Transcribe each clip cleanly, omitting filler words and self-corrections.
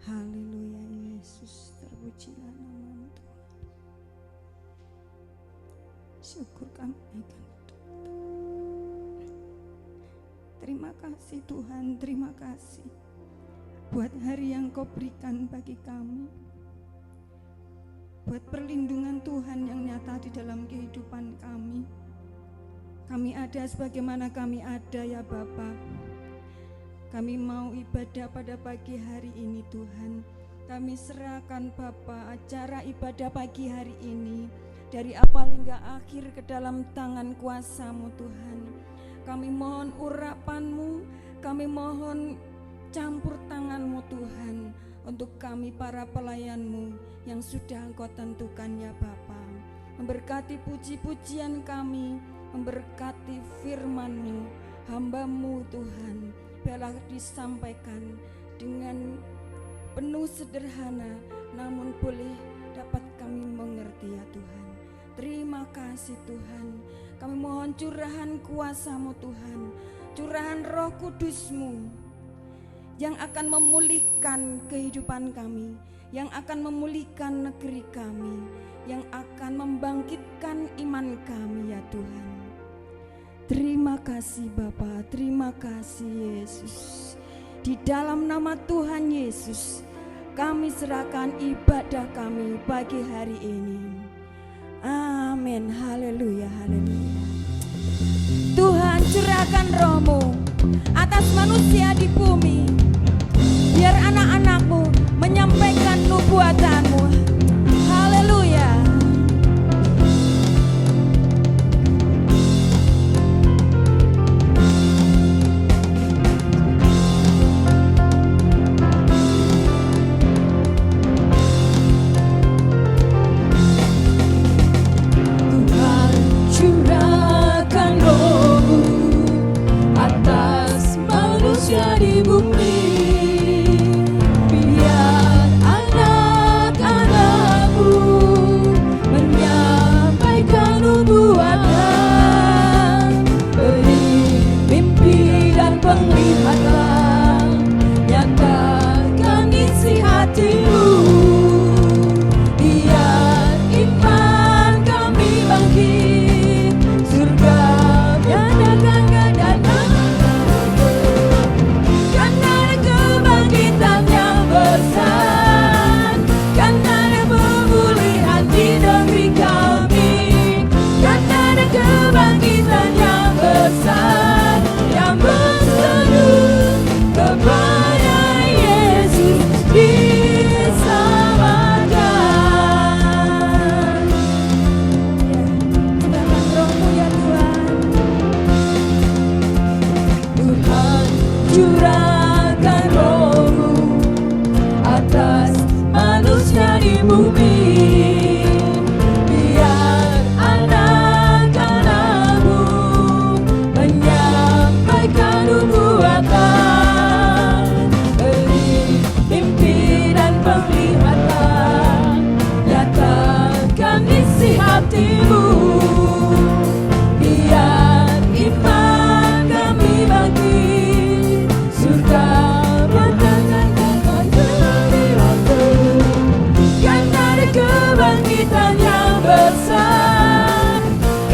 Haleluya Yesus, terpujilah nama-Mu Tuhan. Syukur kami naikkan Tuhan. Terima kasih Tuhan, terima kasih buat hari yang Kau berikan bagi kami, buat perlindungan Tuhan yang nyata di dalam kehidupan kami. Kami ada sebagaimana kami ada ya Bapa. Kami mau ibadah pada pagi hari ini Tuhan. Kami serahkan Bapa acara ibadah pagi hari ini dari awal hingga akhir ke dalam tangan kuasa-Mu Tuhan. Kami mohon urapan-Mu, kami mohon campur tangan-Mu Tuhan untuk kami para pelayan-Mu yang sudah Engkau tentukan ya Bapa. Memberkati puji-pujian kami, memberkati firman-Mu, hamba-Mu Tuhan. Biarlah disampaikan dengan penuh sederhana, namun boleh dapat kami mengerti ya Tuhan. Terima kasih Tuhan. Kami mohon curahan kuasa-Mu Tuhan, curahan Roh Kudus-Mu yang akan memulihkan kehidupan kami, yang akan memulihkan negeri kami, yang akan membangkitkan iman kami ya Tuhan. Terima kasih Bapa, terima kasih Yesus. Di dalam nama Tuhan Yesus, kami serahkan ibadah kami pagi hari ini. Amin, haleluya, haleluya. Tuhan curahkan Roh-Mu atas manusia di bumi, biar anak-anak-Mu menyampaikan nubuatan-Mu. Haleluya. Di bumi, biar anak-anakmu menyampaikan nubuatan, beri mimpi dan penglihatan, nyatakan isi hatimu, biar iman kami bangkit, surga nyatakan kedatangan. Kebangkitan yang besar, yang berseru kepada Yesus diselamatkan. Curahkan Roh-Mu ya Tuhan. Tuhan curahkan Roh-Mu atas manusia di bumi. Hatimu, biar iman kami bangkit, surga nyatakan kedatangan waktu. Kan ada kebangkitan yang besar,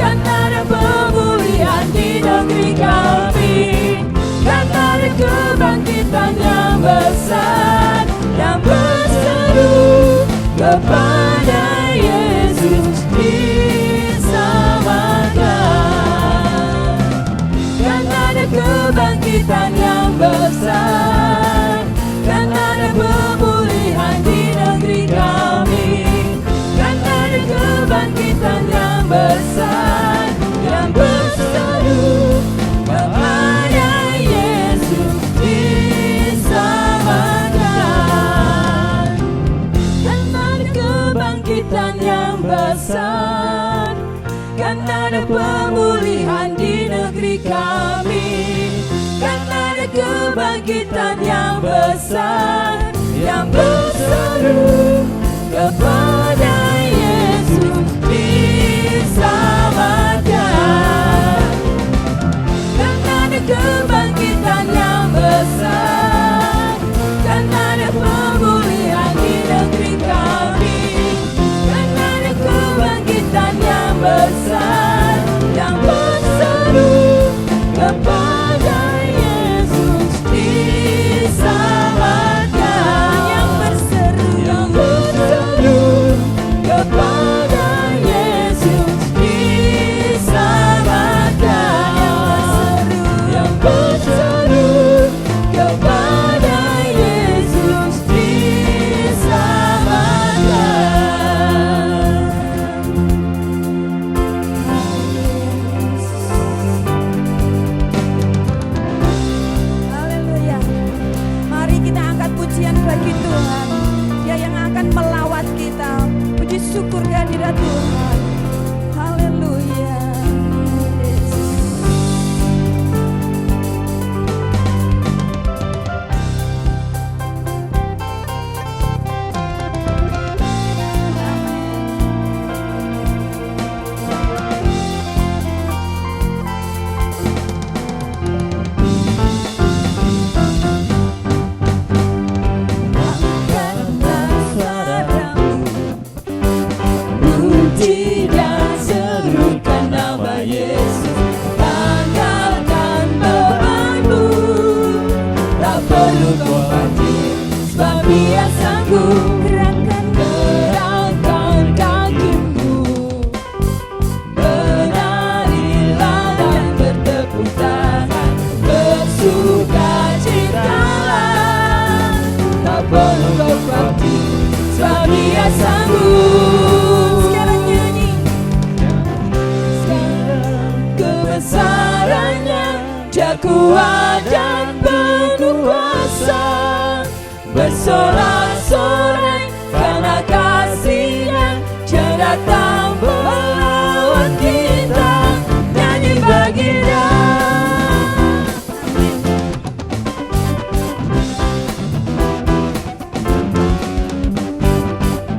kan ada pemulihan di negeri kami, kan ada kebangkitan yang besar, yang berseru kepada Yesus diselamatkan. Kan ada kebangkitan yang besar, kan ada pemulihan di negeri kami, kan ada kebangkitan yang besar, yang berseru kepada Yesus diselamatkan. Kan ada kebangkitan yang besar, kan ada pemulihan di negeri kami, kan ada kebangkitan yang besar, yang berseru kepada Yesus diselamatkan. Kan ada kebangkitan yang besar, kan ada pemulihan Tuhan. Dia yang akan melawat kita. Puji syukur kehadirat Tuhan. Haleluya. Puji dan serukan nama Yesus, tanggalkan bebanmu. Tak perlu kau khawatir, sebab Dia sanggup. Gerakkan kakimu, menarilah dan bertepuk tangan, bersukacitalah. Tak perlu kau khawatir, sebab Dia sanggup. Sekarang nyanyi. Kebesarannya Dia kuat dan penuh kuasa, bersorak-sorai karena kasih-Nya. Dia datang melawat kita, nyanyi bagi Dia.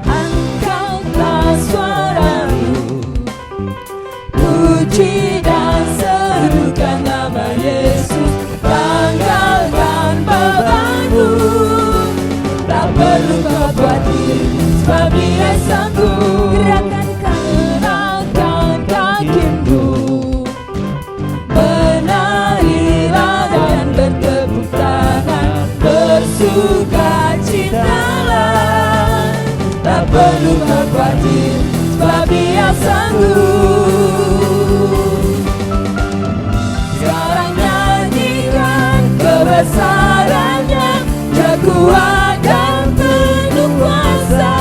Angkatlah suaramu, puji dan serukan nama Yesus, tanggalkan bebanmu. Tak perlu kau khawatir, sebab Dia sanggup. Gerakkan kakimu, menarilah dan bertepuk tangan, bersukacitalah. Tak perlu kau khawatir, sebab Dia sanggup. Sekarang nyanyikan kebesarannya, Dia kuat dan penuh kuasa,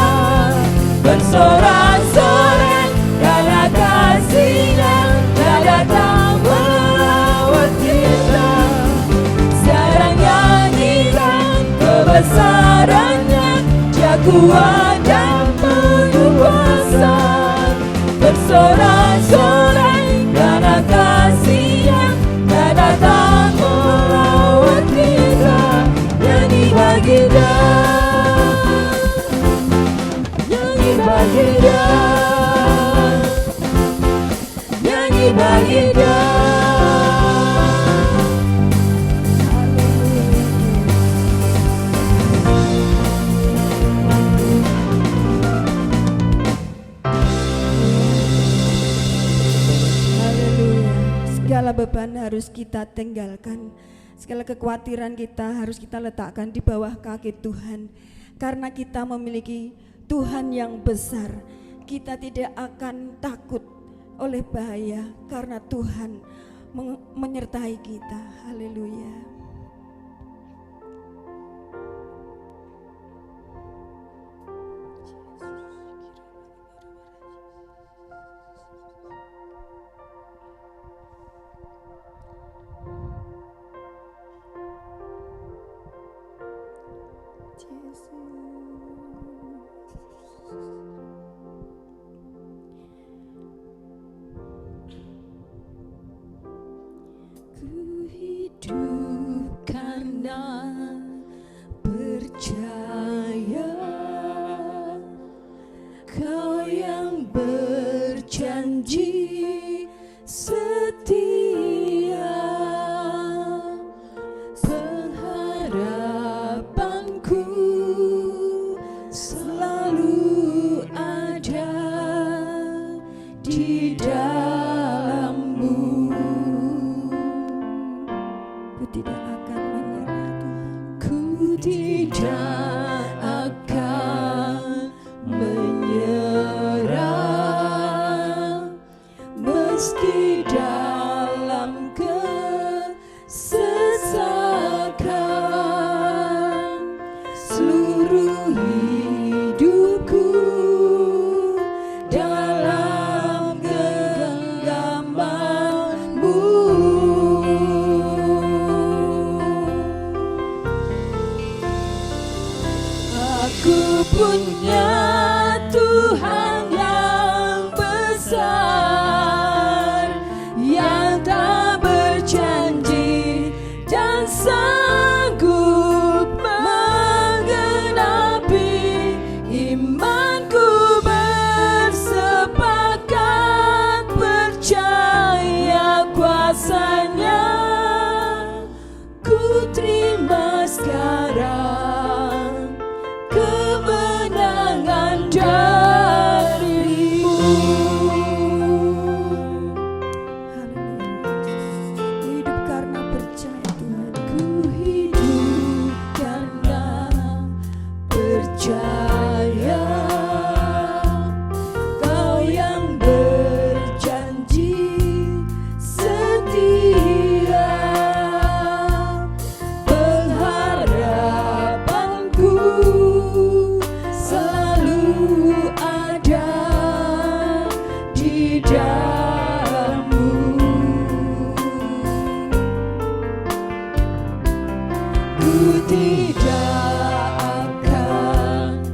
bersorak-sorai karena kasih-Nya. Dia datang melawat kita. Sekarang nyanyikan kebesarannya, Dia kuat dan penuh kuasa, bersorak-sorai karena kasih-Nya. Dia datang melawat kita, nyanyi bagi Dia, nyanyi bagi Dia, nyanyi bagi Dia. Segala beban harus kita tinggalkan. Segala kekhawatiran kita harus kita letakkan di bawah kaki Tuhan. Karena kita memiliki Tuhan yang besar, kita tidak akan takut oleh bahaya karena Tuhan menyertai kita. Haleluya. Ku hidup karena percaya, Kau yang berjanji setia. Pengharapanku selalu ada di dalam-Mu. Ku tidak akan menyerah Tuhan. Ku tidak akan menyerah, meski dalam kesesakan. Seluruh hidupku dalam genggaman-Mu. Ku punya Tuhan yang besar, yang tak berjanji dan sanggup menggenapi. Imanku bersepakat percaya kuasanya. Ku terima sekarang kemenangan darimu. Haleluya. Ku hidup karena percaya Tuhan. Ku hidup karena percaya. Kau yang berjanji setia. Pengharapanku selalu ada di dalam-Mu. Ku tidak akan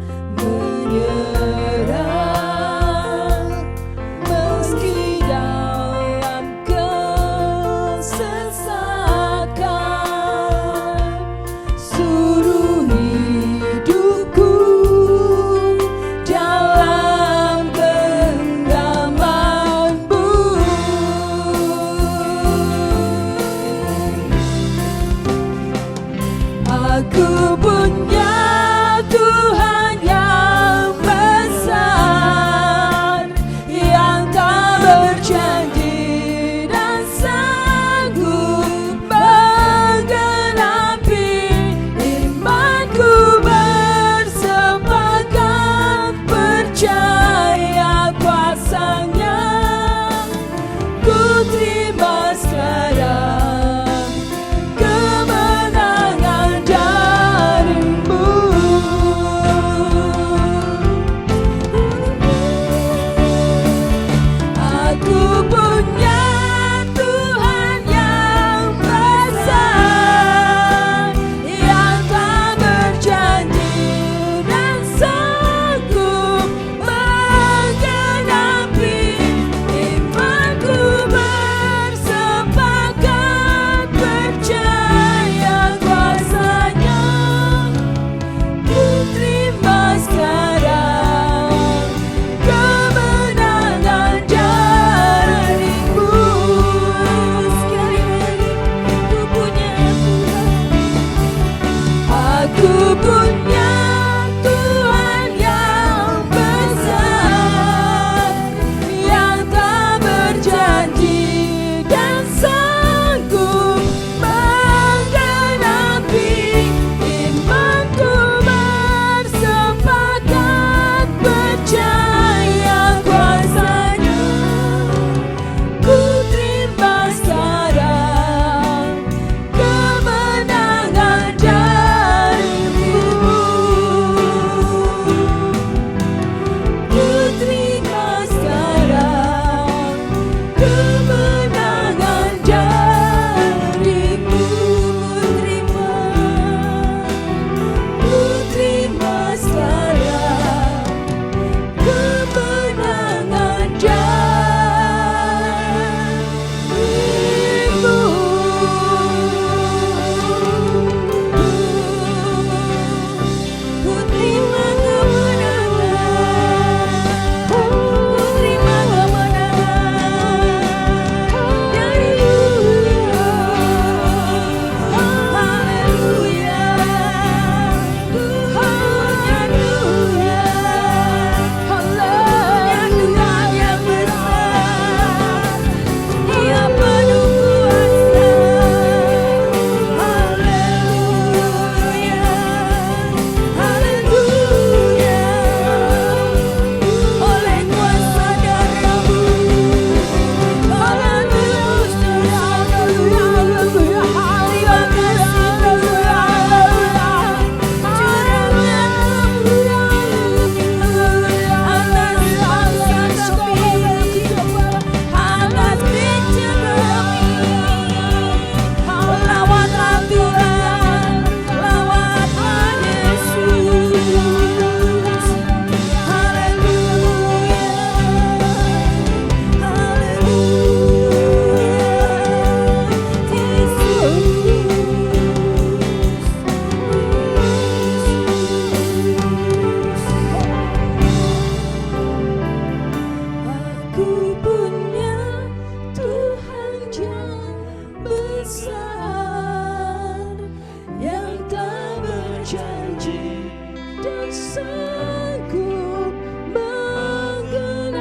sanggup menggenapi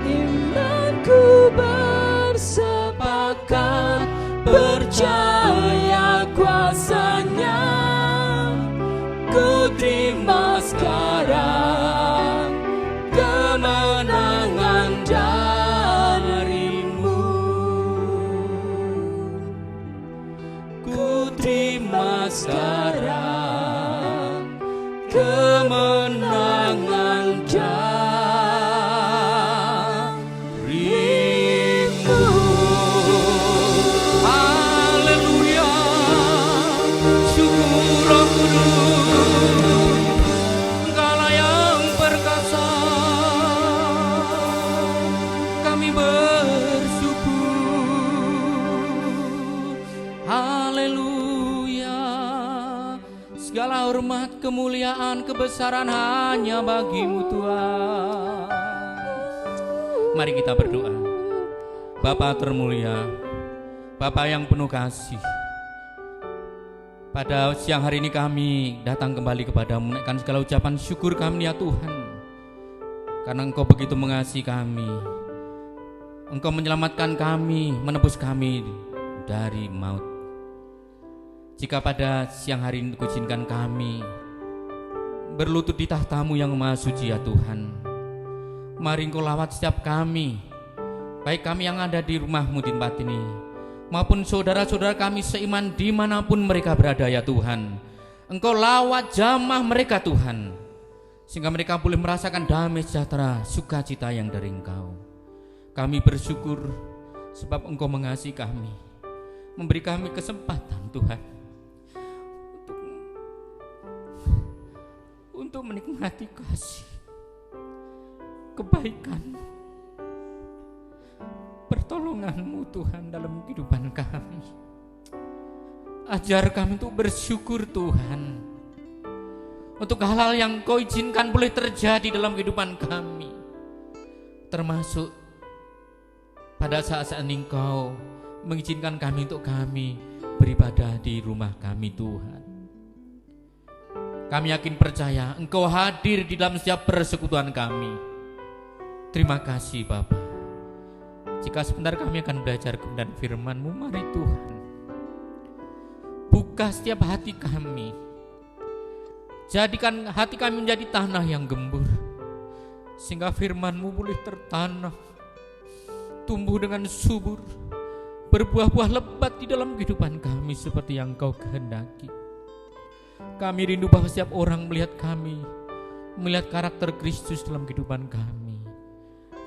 imanku bersepakat percaya kuasanya. Ku terima sekarang kemenangan darimu. Ku terima sekarang kemenangan darimu. Haleluya, syukur Roh Kudus, Engkaulah yang perkasa. Kami bersyukur. Haleluya, segala hormat, kemuliaan, kebesaran hanya bagi-Mu Tuhan. Mari kita berdoa. Bapa termulia, Bapa yang penuh kasih, pada siang hari ini kami datang kembali kepadamu, menaikkan segala ucapan syukur kami ya Tuhan, karena Engkau begitu mengasihi kami. Engkau menyelamatkan kami, menebus kami dari maut. Jika pada siang hari ini kuizinkan kami berlutut di tahta-Mu yang maha suci ya Tuhan, mari Engkau lawat setiap kami, baik kami yang ada di rumah-Mu di tempat ini, maupun saudara-saudara kami seiman dimanapun mereka berada ya Tuhan. Engkau lawat jamah mereka Tuhan, sehingga mereka boleh merasakan damai sejahtera, sukacita yang dari Engkau. Kami bersyukur sebab Engkau mengasihi kami, memberi kami kesempatan Tuhan untuk menikmati kasih, kebaikan, pertolongan-Mu Tuhan dalam kehidupan kami. Ajar kami untuk bersyukur Tuhan untuk hal-hal yang Kau izinkan boleh terjadi dalam kehidupan kami, termasuk pada saat-saat Engkau mengizinkan kami untuk kami beribadah di rumah kami Tuhan. Kami yakin percaya Engkau hadir di dalam setiap persekutuan kami. Terima kasih Bapa. Jika sebentar kami akan belajar kebenaran firman-Mu, mari Tuhan buka setiap hati kami, jadikan hati kami menjadi tanah yang gembur, sehingga firman-Mu boleh tertanam, tumbuh dengan subur, berbuah-buah lebat di dalam kehidupan kami seperti yang Kau kehendaki. Kami rindu bahwa setiap orang melihat kami, melihat karakter Kristus dalam kehidupan kami.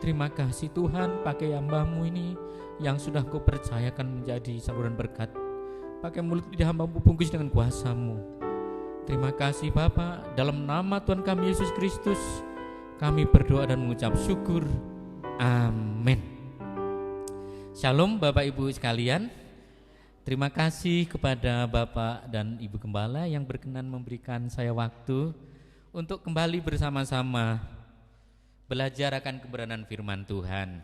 Terima kasih Tuhan, pakai hamba-Mu ini yang sudah Kau percayakan menjadi saluran berkat. Pakai mulut lidah hamba-Mu bungkus dengan kuasa-Mu. Terima kasih Bapa, dalam nama Tuhan kami Yesus Kristus kami berdoa dan mengucap syukur. Amin. Shalom Bapak Ibu sekalian. Terima kasih kepada Bapak dan Ibu Gembala yang berkenan memberikan saya waktu untuk kembali bersama-sama belajar akan kebenaran firman Tuhan.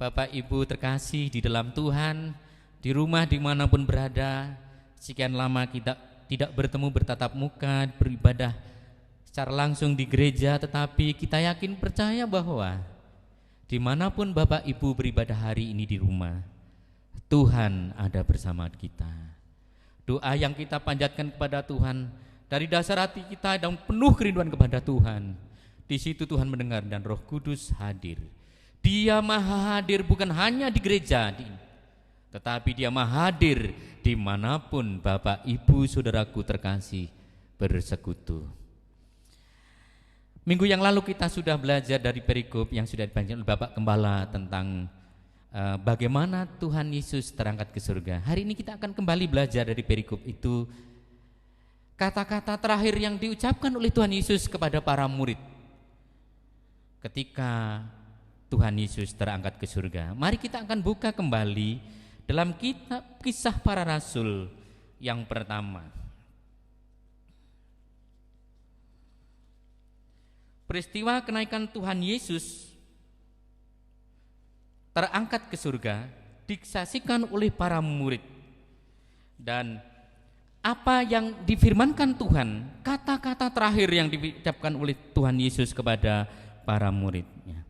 Bapak Ibu terkasih di dalam Tuhan, di rumah dimanapun berada, sekian lama kita tidak bertemu bertatap muka, beribadah secara langsung di gereja, tetapi kita yakin percaya bahwa dimanapun Bapak Ibu beribadah hari ini di rumah, Tuhan ada bersama kita. Doa yang kita panjatkan kepada Tuhan dari dasar hati kita dan penuh kerinduan kepada Tuhan, di situ Tuhan mendengar dan Roh Kudus hadir. Dia maha hadir bukan hanya di gereja, tetapi Dia maha hadir dimanapun Bapak Ibu saudaraku terkasih bersekutu. Minggu yang lalu kita sudah belajar dari perikop yang sudah dibacakan oleh Bapak Gembala tentang bagaimana Tuhan Yesus terangkat ke surga. Hari ini kita akan kembali belajar dari perikop itu, kata-kata terakhir yang diucapkan oleh Tuhan Yesus kepada para murid ketika Tuhan Yesus terangkat ke surga. Mari kita akan buka kembali dalam kitab Kisah Para Rasul yang pertama. Peristiwa kenaikan Tuhan Yesus terangkat ke surga disaksikan oleh para murid, dan apa yang difirmankan Tuhan, kata-kata terakhir yang diucapkan oleh Tuhan Yesus kepada para muridnya.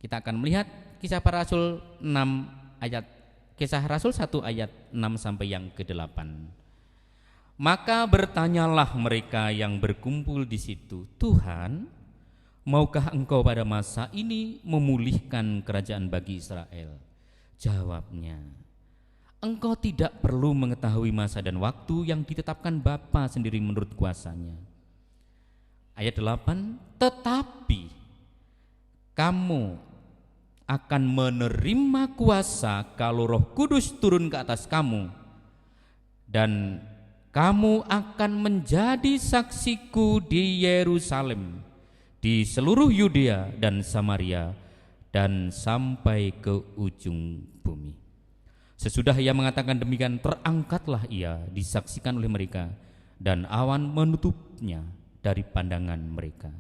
Kita akan melihat Kisah Para Rasul 6 ayat Kisah Rasul 1 ayat 6 sampai yang ke-8. Maka bertanyalah mereka yang berkumpul di situ, Tuhan, maukah engkau pada masa ini memulihkan kerajaan bagi Israel? Jawabnya, engkau tidak perlu mengetahui masa dan waktu yang ditetapkan Bapa sendiri menurut kuasanya. Ayat 8, tetapi kamu akan menerima kuasa kalau Roh Kudus turun ke atas kamu, dan kamu akan menjadi saksiku di Yerusalem, di seluruh Yudea dan Samaria, dan sampai ke ujung bumi. Sesudah ia mengatakan demikian, terangkatlah ia disaksikan oleh mereka, dan awan menutupnya dari pandangan mereka.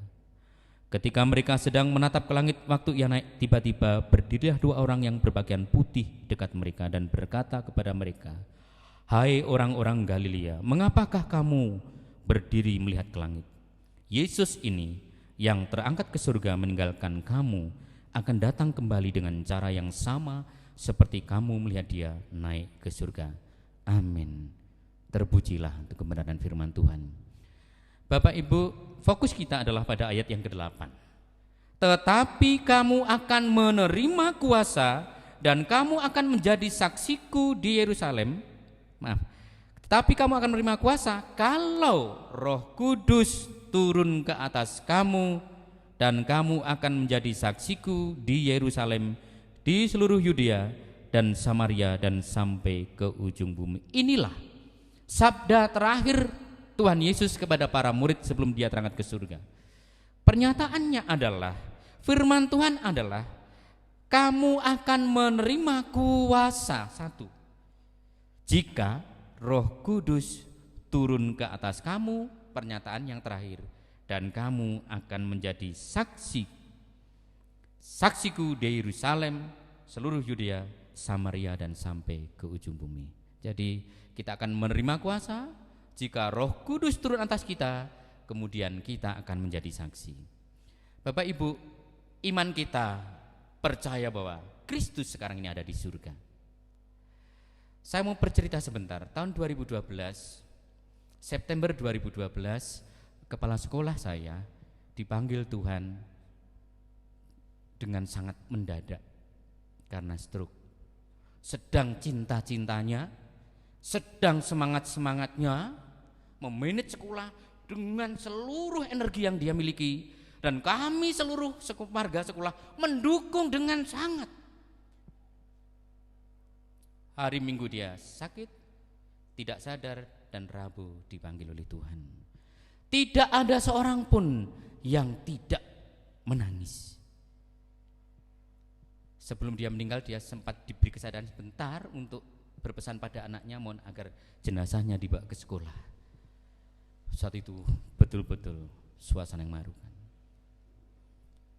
Ketika mereka sedang menatap ke langit waktu ia naik, tiba-tiba berdirilah 2 orang yang berpakaian putih dekat mereka dan berkata kepada mereka, hai orang-orang Galilea, mengapakah kamu berdiri melihat ke langit? Yesus ini yang terangkat ke surga meninggalkan kamu akan datang kembali dengan cara yang sama seperti kamu melihat dia naik ke surga. Amin. Terpujilah untuk kebenaran firman Tuhan. Bapak Ibu, fokus kita adalah pada ayat yang ke-8. Tetapi kamu akan menerima kuasa dan kamu akan menjadi saksiku di Yerusalem. Tetapi kamu akan menerima kuasa kalau Roh Kudus turun ke atas kamu, dan kamu akan menjadi saksiku di Yerusalem, di seluruh Yudea dan Samaria, dan sampai ke ujung bumi. Inilah sabda terakhir Tuhan Yesus kepada para murid sebelum dia terangkat ke surga. Pernyataannya adalah, firman Tuhan adalah, kamu akan menerima kuasa, 1, jika Roh Kudus turun ke atas kamu, pernyataan yang terakhir, dan kamu akan menjadi saksiku di Yerusalem, seluruh Yudea, Samaria, dan sampai ke ujung bumi. Jadi kita akan menerima kuasa jika Roh Kudus turun atas kita, kemudian kita akan menjadi saksi. Bapak Ibu, iman kita percaya bahwa Kristus sekarang ini ada di surga. Saya mau bercerita sebentar. Tahun 2012, September 2012, kepala sekolah saya dipanggil Tuhan dengan sangat mendadak karena stroke. Sedang cinta-cintanya, sedang semangat-semangatnya memanage sekolah dengan seluruh energi yang dia miliki, dan kami seluruh warga sekolah mendukung dengan sangat. Hari Minggu dia sakit, tidak sadar, dan Rabu dipanggil oleh Tuhan. Tidak ada seorang pun yang tidak menangis. Sebelum dia meninggal, dia sempat diberi kesadaran sebentar untuk berpesan pada anaknya mohon agar jenazahnya dibawa ke sekolah. Saat itu betul-betul suasana yang mengharukan.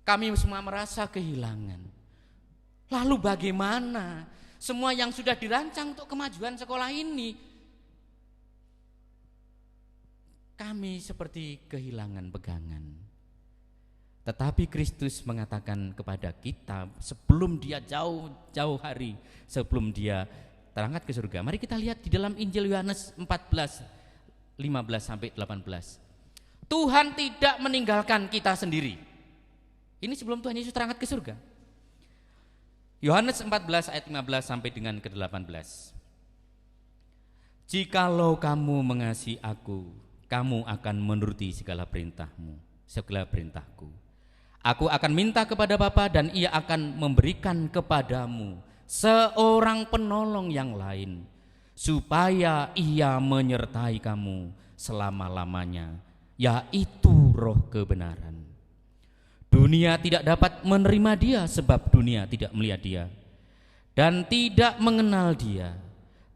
Kami semua merasa kehilangan. Lalu bagaimana? Semua yang sudah dirancang untuk kemajuan sekolah ini, kami seperti kehilangan pegangan. Tetapi Kristus mengatakan kepada kita sebelum dia jauh-jauh hari, sebelum dia terangkat ke surga. Mari kita lihat di dalam Injil Yohanes 14, 15 sampai 18. Tuhan tidak meninggalkan kita sendiri. Ini sebelum Tuhan Yesus terangkat ke surga. Yohanes 14 ayat 15 sampai dengan ke-18. Jikalau kamu mengasihi aku, kamu akan menuruti segala perintahmu, segala perintahku. Aku akan minta kepada Bapa dan ia akan memberikan kepadamu seorang penolong yang lain, supaya ia menyertai kamu selama-lamanya, yaitu Roh kebenaran. Dunia tidak dapat menerima dia sebab dunia tidak melihat dia dan tidak mengenal dia.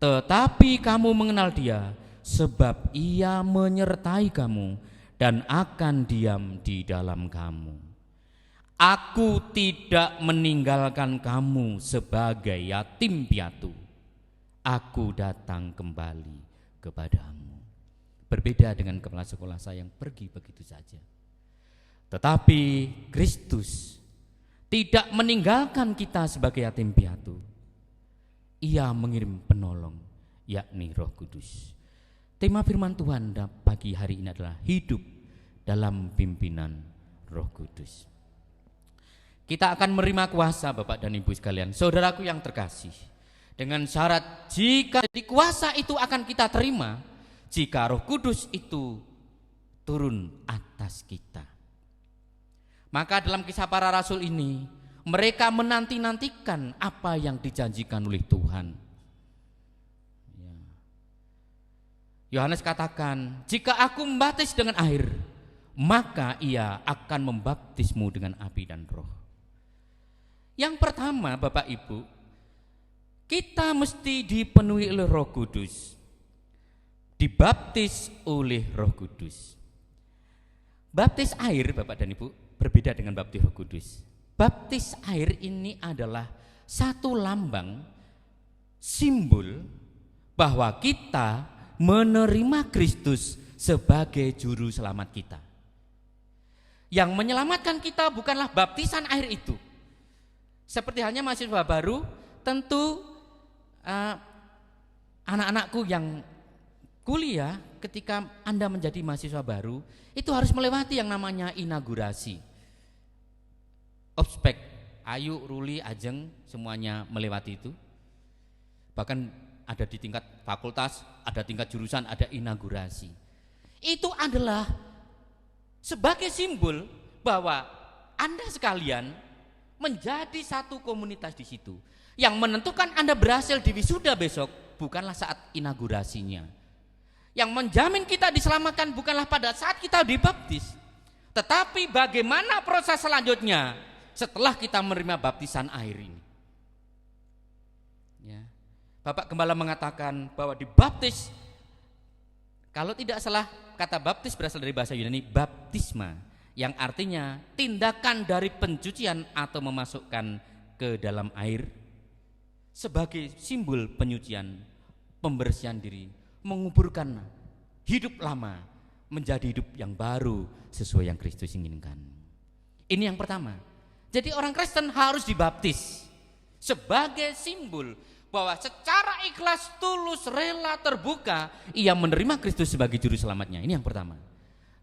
Tetapi kamu mengenal dia sebab ia menyertai kamu dan akan diam di dalam kamu. Aku tidak meninggalkan kamu sebagai yatim piatu. Aku datang kembali kepadamu. berbeda dengan kepala sekolah saya yang pergi begitu saja. Tetapi Kristus tidak meninggalkan kita sebagai yatim piatu. Ia mengirim penolong, yakni Roh Kudus. Tema firman Tuhan pagi hari ini adalah hidup dalam pimpinan Roh Kudus. Kita akan menerima kuasa Bapak dan Ibu sekalian, saudaraku yang terkasih, dengan syarat jika di kuasa itu akan kita terima jika Roh Kudus itu turun atas kita. Maka dalam Kisah Para Rasul ini mereka menanti-nantikan apa yang dijanjikan oleh Tuhan. Yohanes katakan, jika aku membaptis dengan air, maka ia akan membaptismu dengan api dan roh. Yang pertama Bapak Ibu, kita mesti dipenuhi oleh Roh Kudus, dibaptis oleh Roh Kudus. Baptis air Bapak dan Ibu berbeda dengan baptis Roh Kudus. Baptis air ini adalah satu lambang, simbol bahwa kita menerima Kristus sebagai juru selamat kita. Yang menyelamatkan kita bukanlah baptisan air itu. Seperti halnya mahasiswa baru, tentu anak-anakku yang kuliah, ketika Anda menjadi mahasiswa baru, itu harus melewati yang namanya inaugurasi. Ospek, Ayu, Ruli, Ajeng, semuanya melewati itu. Bahkan ada di tingkat fakultas, ada tingkat jurusan, ada inaugurasi. Itu adalah sebagai simbol bahwa Anda sekalian menjadi satu komunitas di situ. Yang menentukan Anda berhasil di wisuda besok bukanlah saat inaugurasinya. Yang menjamin kita diselamatkan bukanlah pada saat kita dibaptis, tetapi bagaimana proses selanjutnya setelah kita menerima baptisan air ini. Ya. Bapak Gembala mengatakan bahwa dibaptis, kalau tidak salah kata baptis berasal dari bahasa Yunani baptisma, yang artinya tindakan dari pencucian atau memasukkan ke dalam air sebagai simbol penyucian, pembersihan diri, menguburkan hidup lama menjadi hidup yang baru sesuai yang Kristus inginkan. Ini yang pertama. Jadi orang Kristen harus dibaptis sebagai simbol bahwa secara ikhlas, tulus, rela, terbuka ia menerima Kristus sebagai juru selamatnya. Ini yang pertama.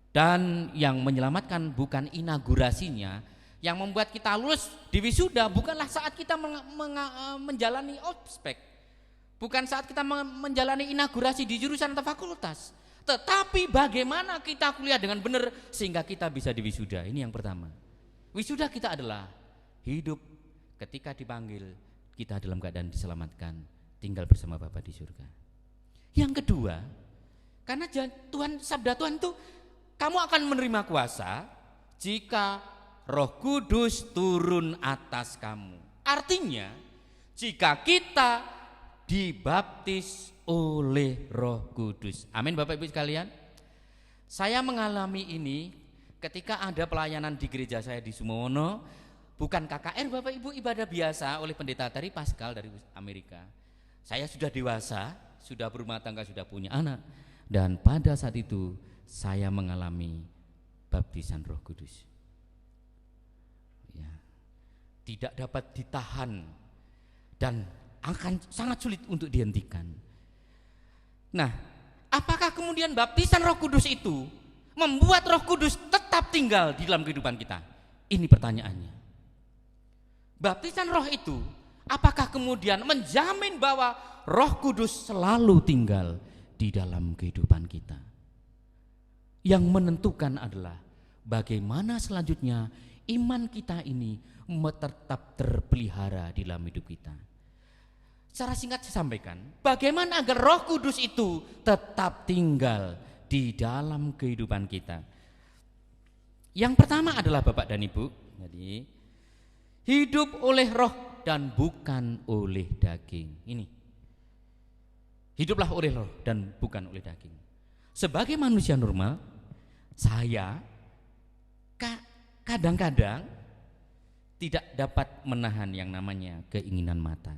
Dan yang menyelamatkan bukan inaugurasinya, yang membuat kita lulus di wisuda bukanlah saat kita menjalani ospek, bukan saat kita menjalani inaugurasi di jurusan atau fakultas, tetapi bagaimana kita kuliah dengan benar sehingga kita bisa di wisuda. Ini yang pertama. Wisuda kita adalah hidup ketika dipanggil kita dalam keadaan diselamatkan, tinggal bersama Bapa di surga. Yang kedua, karena Tuhan, sabda Tuhan itu kamu akan menerima kuasa jika Roh Kudus turun atas kamu. Artinya jika kita dibaptis oleh Roh Kudus. Amin Bapak Ibu sekalian. Saya mengalami ini ketika ada pelayanan di gereja saya di Sumowono, bukan KKR Bapak Ibu, ibadah biasa oleh pendeta Terry Pascal dari Amerika. Saya sudah dewasa, sudah berumah tangga, sudah punya anak, dan pada saat itu saya mengalami baptisan Roh Kudus. Ya, tidak dapat ditahan dan akan sangat sulit untuk dihentikan. Nah, apakah kemudian baptisan Roh Kudus itu membuat Roh Kudus tetap tinggal di dalam kehidupan kita? Ini pertanyaannya. Baptisan roh itu apakah kemudian menjamin bahwa Roh Kudus selalu tinggal di dalam kehidupan kita? Yang menentukan adalah bagaimana selanjutnya iman kita ini tetap terpelihara di dalam hidup kita. Secara singkat saya sampaikan, bagaimana agar Roh Kudus itu tetap tinggal di dalam kehidupan kita. Yang pertama adalah Bapak dan Ibu, jadi hidup oleh roh dan bukan oleh daging. Ini, hiduplah oleh roh dan bukan oleh daging. Sebagai manusia normal, saya kadang-kadang tidak dapat menahan yang namanya keinginan mata.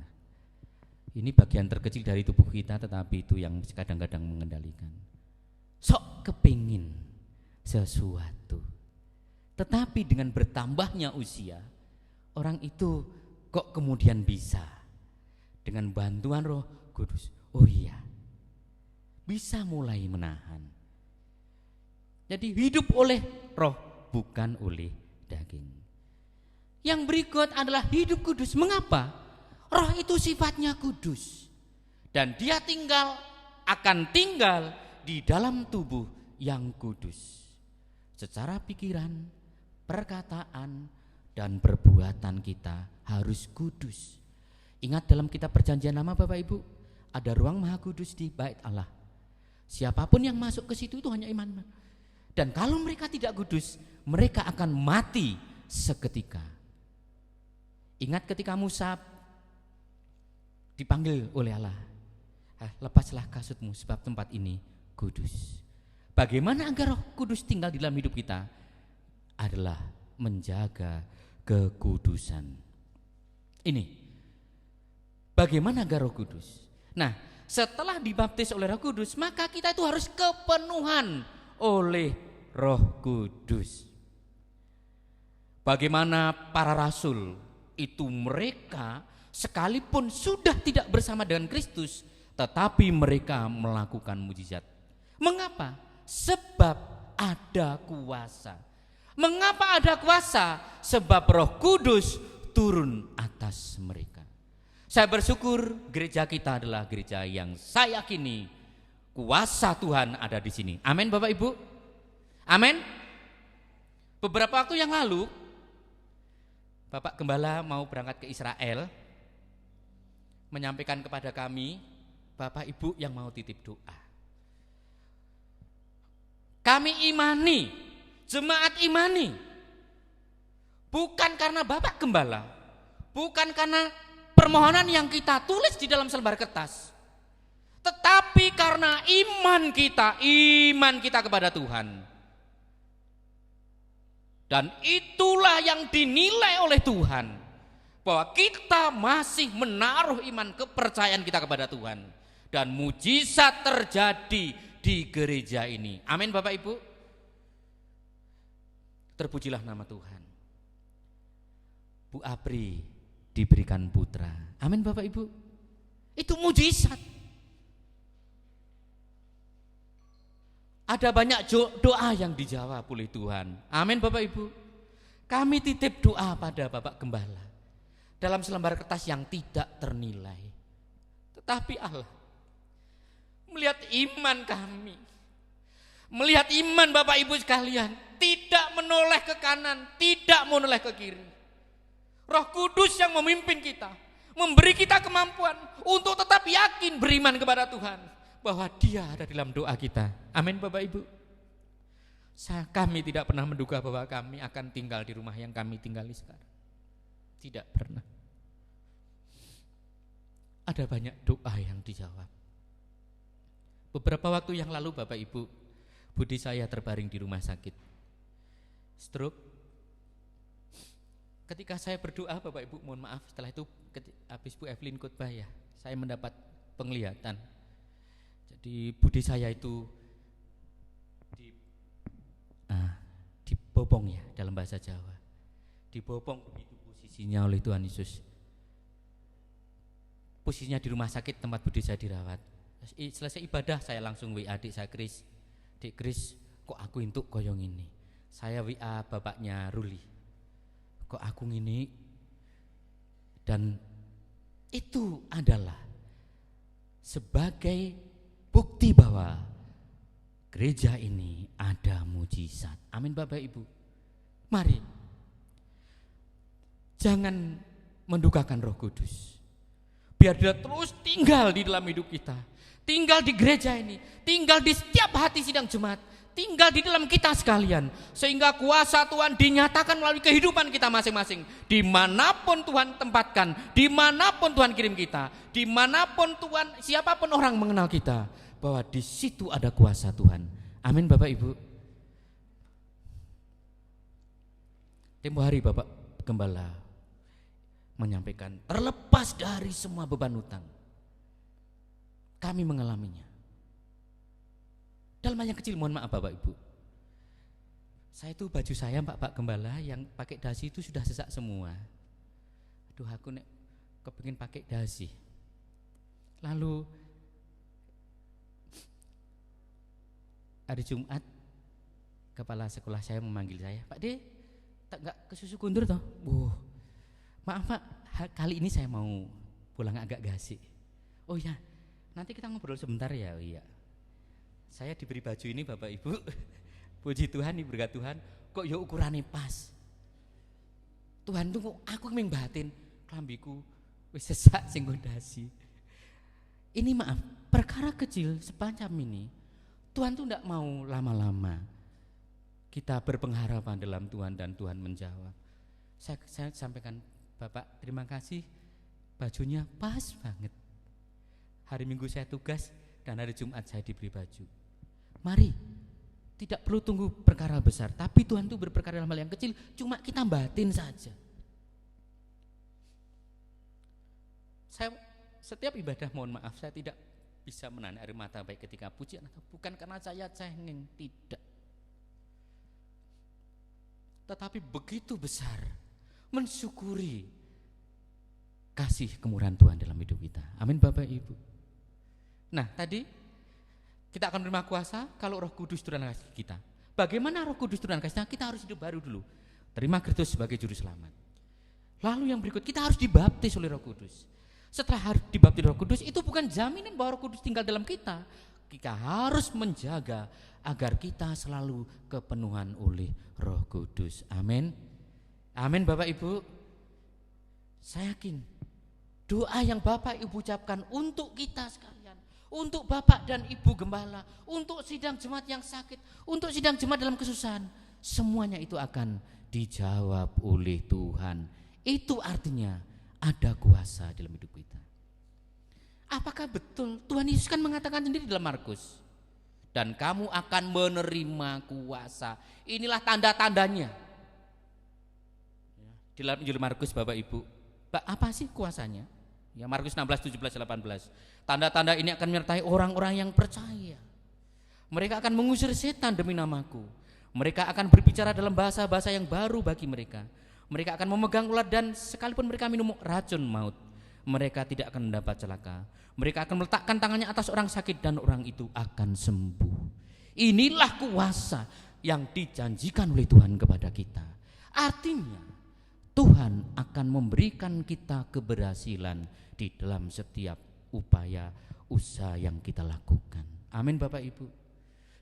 Ini bagian terkecil dari tubuh kita, tetapi itu yang kadang-kadang mengendalikan. sok kepingin sesuatu. Tetapi dengan bertambahnya usia, orang itu kok kemudian bisa dengan bantuan Roh Kudus, oh iya, bisa mulai menahan. Jadi hidup oleh Roh, bukan oleh daging. Yang berikut adalah hidup kudus. Mengapa? Roh itu sifatnya kudus, dan dia akan tinggal di dalam tubuh yang kudus. Secara pikiran, perkataan, dan perbuatan kita harus kudus. Ingat dalam kitab Perjanjian Lama Bapak Ibu, ada ruang Maha Kudus di Bait Allah. Siapapun yang masuk ke situ itu hanya iman. Dan kalau mereka tidak kudus, mereka akan mati seketika. Ingat ketika Musa dipanggil oleh Allah, lepaslah kasutmu sebab tempat ini kudus. Bagaimana agar Roh Kudus tinggal di dalam hidup kita? Adalah menjaga kekudusan. Ini bagaimana agar Roh Kudus? Nah, setelah dibaptis oleh Roh Kudus, maka kita itu harus kepenuhan oleh Roh Kudus. Bagaimana para rasul itu, mereka sekalipun sudah tidak bersama dengan Kristus, tetapi mereka melakukan mujizat. Mengapa? Sebab ada kuasa. Mengapa ada kuasa? Sebab Roh Kudus turun atas mereka. Saya bersyukur gereja kita adalah gereja yang saya yakini kuasa Tuhan ada di sini. Amin Bapak Ibu. Amin. Beberapa waktu yang lalu Bapak Gembala mau berangkat ke Israel, menyampaikan kepada kami, Bapak Ibu yang mau titip doa. Kami imani, jemaat imani, bukan karena Bapak Gembala, bukan karena permohonan yang kita tulis di dalam selembar kertas, tetapi karena iman kita kepada Tuhan. Dan itulah yang dinilai oleh Tuhan, bahwa kita masih menaruh iman kepercayaan kita kepada Tuhan, dan mujizat terjadi di gereja ini. Amin Bapak Ibu. Terpujilah nama Tuhan. Bu Apri diberikan putra. Amin Bapak Ibu. Itu mujizat. Ada banyak doa yang dijawab oleh Tuhan. Amin Bapak Ibu. Kami titip doa pada Bapak Gembala dalam selembar kertas yang tidak ternilai. Tetapi Allah melihat iman kami, melihat iman Bapak Ibu sekalian, tidak menoleh ke kanan, tidak menoleh ke kiri. Roh Kudus yang memimpin kita, memberi kita kemampuan untuk tetap yakin beriman kepada Tuhan, bahwa Dia ada dalam doa kita. Amin Bapak Ibu. Kami tidak pernah menduga bahwa kami akan tinggal di rumah yang kami tinggali sekarang. Tidak pernah. Ada banyak doa yang dijawab. Beberapa waktu yang lalu Bapak Ibu, budi saya terbaring di rumah sakit, stroke. Ketika saya berdoa Bapak Ibu, mohon maaf, setelah itu habis Bu Evelyn khotbah ya, saya mendapat penglihatan. Jadi budi saya itu dibopong ya dalam bahasa Jawa. Dibopong begitu posisinya oleh Tuhan Yesus. Posisinya di rumah sakit tempat budi saya dirawat. Selesai ibadah saya langsung WA adik saya Kris. Dik Kris, kok aku intuk koyong ini. Saya WA bapaknya Ruli. Kok aku ngini? Dan itu adalah sebagai bukti bahwa gereja ini ada mujizat. Amin Bapak Ibu. Mari, jangan mendukakan Roh Kudus. Biar Dia terus tinggal di dalam hidup kita, tinggal di gereja ini, tinggal di setiap hati sidang jemaat, tinggal di dalam kita sekalian, sehingga kuasa Tuhan dinyatakan melalui kehidupan kita masing-masing. Dimanapun Tuhan tempatkan, dimanapun Tuhan kirim kita, dimanapun Tuhan, siapapun orang mengenal kita, bahwa di situ ada kuasa Tuhan. Amin Bapak Ibu. Tempo hari Bapak Gembala menyampaikan, terlepas dari semua beban hutang, kami mengalaminya. Dalam hal yang kecil, mohon maaf Bapak Ibu. Saya itu baju saya Pak Gembala yang pakai dasi itu sudah sesak semua. Aduh, aku nek kepengin pakai dasi. Lalu hari Jumat kepala sekolah saya memanggil saya, Pak De, tak nggak ke susu kundur toh? Maaf Pak, kali ini saya mau pulang agak gasik. Oh ya, nanti kita ngobrol sebentar ya. Oh iya. Saya diberi baju ini Bapak Ibu. Puji Tuhan, berkat Tuhan, kok ya ukurannya pas. Tuhan tuh kok aku ming batin klambiku wis sesak sing dasi. Ini maaf, perkara kecil sepanjang ini Tuhan tuh enggak mau lama-lama kita berpengharapan dalam Tuhan dan Tuhan menjawab. Saya sampaikan, Bapak terima kasih, bajunya pas banget. Hari Minggu saya tugas dan hari Jumat saya diberi baju. Mari, tidak perlu tunggu perkara besar, tapi Tuhan tuh berperkara dalam hal yang kecil, cuma kita batin saja. Saya setiap ibadah, mohon maaf, saya tidak bisa menahan air mata baik ketika pujian atau bukan karena saya cengeng, tidak. Tetapi begitu besar mensyukuri kasih kemurahan Tuhan dalam hidup kita. Amin Bapak Ibu. Nah, tadi kita akan menerima kuasa kalau Roh Kudus turun dalam kasih kita. Bagaimana Roh Kudus turun dalam kasih kita? Kita harus hidup baru dulu. Terima Kristus sebagai juru selamat. Lalu yang berikut, kita harus dibaptis oleh Roh Kudus. Setelah harus dibaptis Roh Kudus, itu bukan jaminan bahwa Roh Kudus tinggal dalam kita. Kita harus menjaga agar kita selalu kepenuhan oleh Roh Kudus. Amin. Amin Bapak Ibu. Saya yakin doa yang Bapak Ibu ucapkan untuk kita sekalian, untuk Bapak dan Ibu Gembala, untuk sidang jemaat yang sakit, untuk sidang jemaat dalam kesusahan, semuanya itu akan dijawab oleh Tuhan. Itu artinya ada kuasa dalam hidup kita. Apakah betul? Tuhan Yesus kan mengatakan sendiri dalam Markus, dan kamu akan menerima kuasa. Inilah tanda-tandanya. Di dalam Injil Markus Bapak Ibu, apa sih kuasanya? Ya, Markus 16, 17, 18. Tanda-tanda ini akan menyertai orang-orang yang percaya. Mereka akan mengusir setan demi namaku. Mereka akan berbicara dalam bahasa-bahasa yang baru bagi mereka. Mereka akan memegang ular dan sekalipun mereka minum racun maut, mereka tidak akan mendapat celaka. Mereka akan meletakkan tangannya atas orang sakit dan orang itu akan sembuh. Inilah kuasa yang dijanjikan oleh Tuhan kepada kita. Artinya Tuhan akan memberikan kita keberhasilan di dalam setiap upaya usaha yang kita lakukan. Amin Bapak Ibu.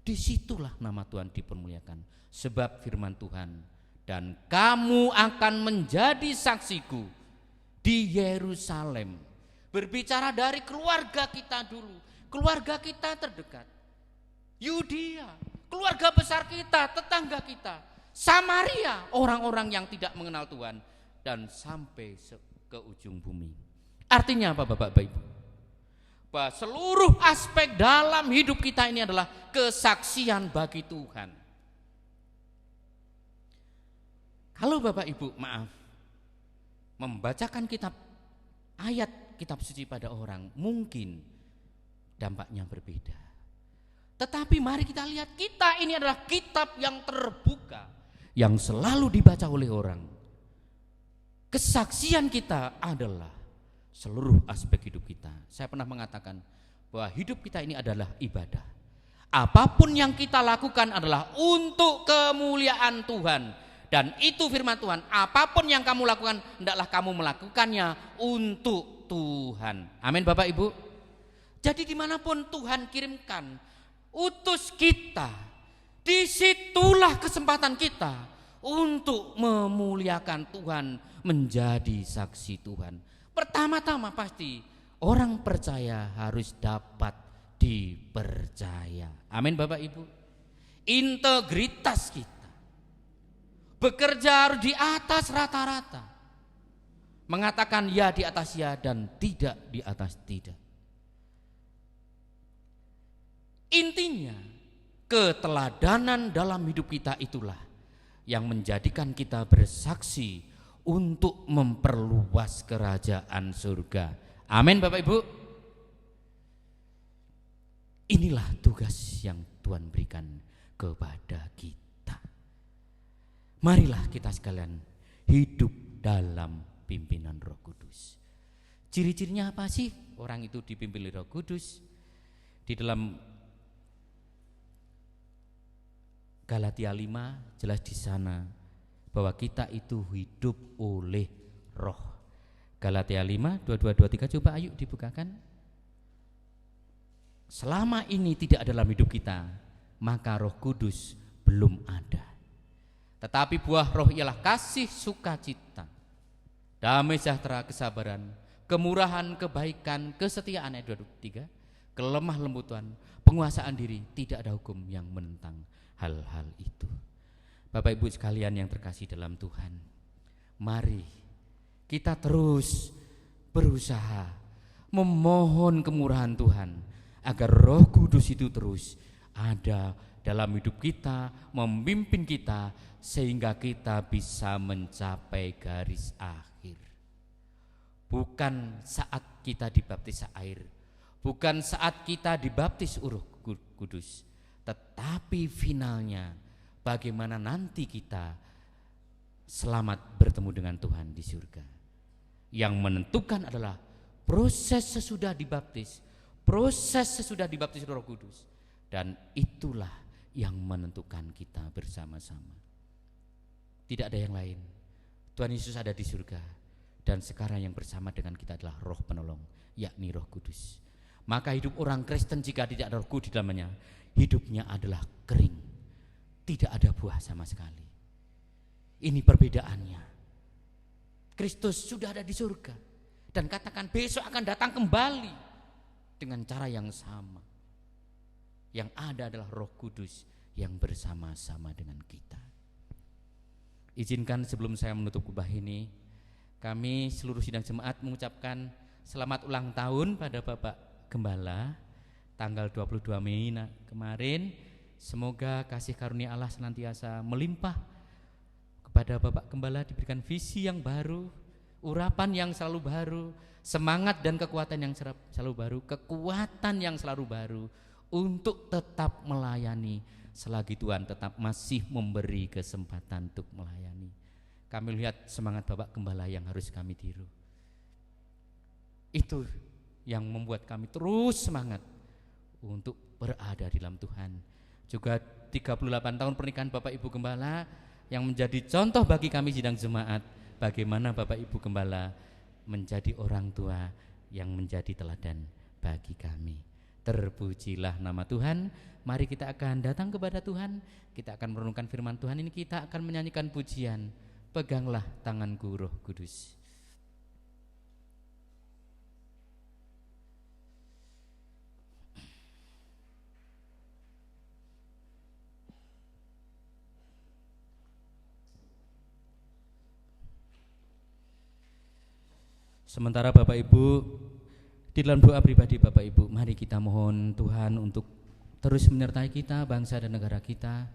Disitulah nama Tuhan dipermuliakan. Sebab firman Tuhan, dan kamu akan menjadi saksiku di Yerusalem. Berbicara dari keluarga kita dulu, keluarga kita terdekat, Yudea, keluarga besar kita, tetangga kita, Samaria, orang-orang yang tidak mengenal Tuhan, dan sampai ke ujung bumi. Artinya apa Bapak Ibu? Bahwa seluruh aspek dalam hidup kita ini adalah kesaksian bagi Tuhan. Kalau Bapak Ibu membacakan ayat kitab suci pada orang, mungkin dampaknya berbeda. Tetapi mari kita lihat, kita ini adalah kitab yang terbuka, yang selalu dibaca oleh orang. Kesaksian kita adalah seluruh aspek hidup kita. Saya pernah mengatakan bahwa hidup kita ini adalah ibadah. Apapun yang kita lakukan adalah untuk kemuliaan Tuhan. Dan itu firman Tuhan, apapun yang kamu lakukan, hendaklah kamu melakukannya untuk Tuhan. Amin Bapak Ibu. Jadi dimanapun Tuhan kirimkan, utus kita, disitulah kesempatan kita untuk memuliakan Tuhan, menjadi saksi Tuhan. Pertama-tama pasti orang percaya harus dapat dipercaya. Amin Bapak Ibu. Integritas kita bekerja harus di atas rata-rata. Mengatakan ya di atas ya dan tidak di atas tidak. Intinya keteladanan dalam hidup kita itulah yang menjadikan kita bersaksi untuk memperluas kerajaan surga. Amin Bapak Ibu. Inilah tugas yang Tuhan berikan kepada kita. Marilah kita sekalian hidup dalam pimpinan Roh Kudus. Ciri-cirinya apa sih orang itu dipimpin oleh Roh Kudus? Di dalam Galatia 5 jelas di sana bahwa kita itu hidup oleh Roh. Galatia 5 22-23, coba ayo dibukakan. Selama ini tidak ada dalam hidup kita, maka Roh Kudus belum ada. Tetapi buah Roh ialah kasih, sukacita, damai sejahtera, kesabaran, kemurahan, kebaikan, kesetiaan, ayat 23, kelemah lembutan, penguasaan diri. Tidak ada hukum yang menentang hal-hal itu. Bapak Ibu sekalian yang terkasih dalam Tuhan, mari kita terus berusaha memohon kemurahan Tuhan agar Roh Kudus itu terus ada dalam hidup kita, memimpin kita sehingga kita bisa mencapai garis akhir. Bukan saat kita dibaptis air, bukan saat kita dibaptis Roh Kudus, tetapi finalnya bagaimana nanti kita selamat bertemu dengan Tuhan di surga. Yang menentukan adalah proses sesudah dibaptis, proses sesudah dibaptis Roh Kudus, dan itulah yang menentukan kita bersama-sama. Tidak ada yang lain. Tuhan Yesus ada di surga, dan sekarang yang bersama dengan kita adalah Roh Penolong, yakni Roh Kudus. Maka hidup orang Kristen jika tidak ada Roh Kudus di dalamnya, hidupnya adalah kering, tidak ada buah sama sekali. Ini perbedaannya. Kristus sudah ada di surga dan katakan besok akan datang kembali dengan cara yang sama. Yang ada adalah Roh Kudus yang bersama-sama dengan kita. Izinkan sebelum saya menutup khotbah ini, kami seluruh sidang jemaat mengucapkan selamat ulang tahun pada Bapak Gembala tanggal 22 Mei kemarin. Semoga kasih karunia Allah senantiasa melimpah kepada Bapak Gembala, diberikan visi yang baru, urapan yang selalu baru, semangat dan kekuatan yang selalu baru, kekuatan yang selalu baru untuk tetap melayani selagi Tuhan tetap masih memberi kesempatan untuk melayani. Kami lihat semangat Bapak Gembala yang harus kami tiru. Itu yang membuat kami terus semangat untuk berada di dalam Tuhan. Juga 38 tahun pernikahan Bapak Ibu Gembala yang menjadi contoh bagi kami sidang jemaat, bagaimana Bapak Ibu Gembala menjadi orang tua yang menjadi teladan bagi kami. Terpujilah nama Tuhan. Mari kita akan datang kepada Tuhan, kita akan merenungkan firman Tuhan ini, kita akan menyanyikan pujian Peganglah Tanganku Roh Kudus. Sementara Bapak Ibu di dalam doa pribadi Bapak Ibu, mari kita mohon Tuhan untuk terus menyertai kita, bangsa dan negara kita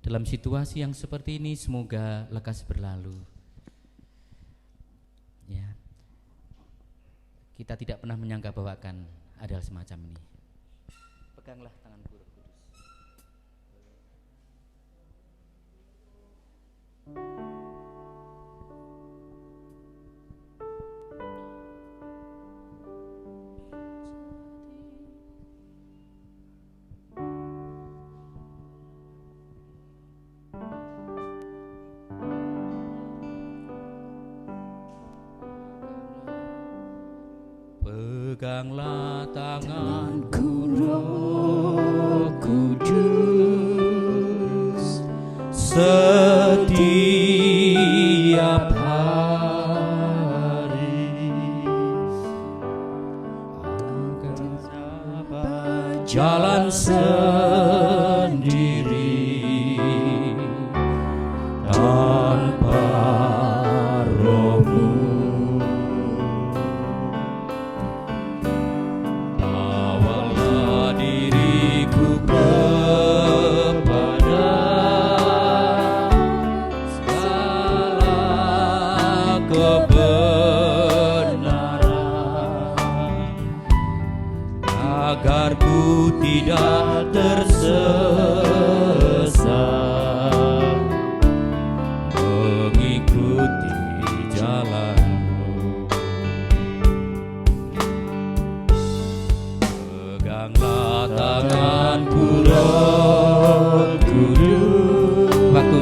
dalam situasi yang seperti ini. Semoga lekas berlalu. Ya, kita tidak pernah menyangka bahwa akan ada semacam ini. Peganglah tanganku Roh Kudus. Peganglah tanganku Roh Kudus setiap hari, agar jalan sendiri tanpa Roh-Mu.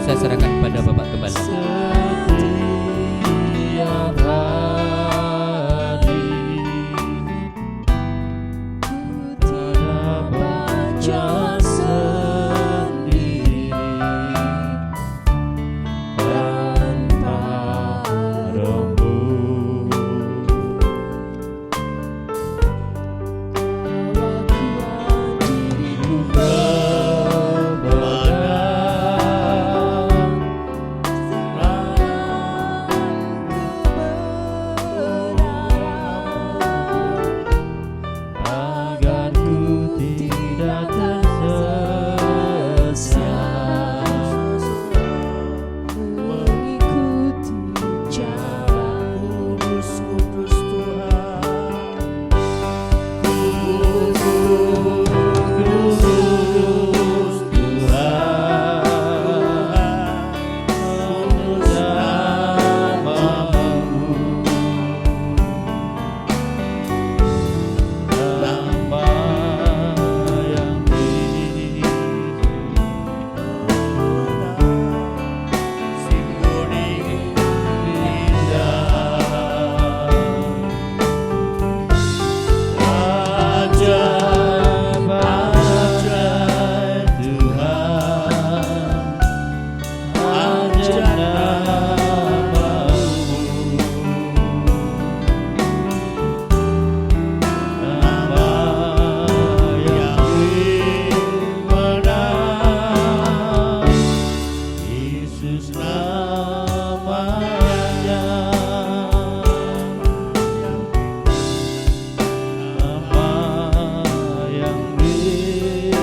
saya serahkan pada Bapak Gembala. Setiap hari pada baca sendiri tanpa rembuk. Lakukan diriku kepada agar ku tidak tersesat, mengikuti cara kudus Tuhan. Kudus Tuhan, kudus namamu, nama yang simponi indah, ajaib ajaib Tuhan, ajaib namamu, nama yang dimenang, Yesus namanya, nama yang dimenang,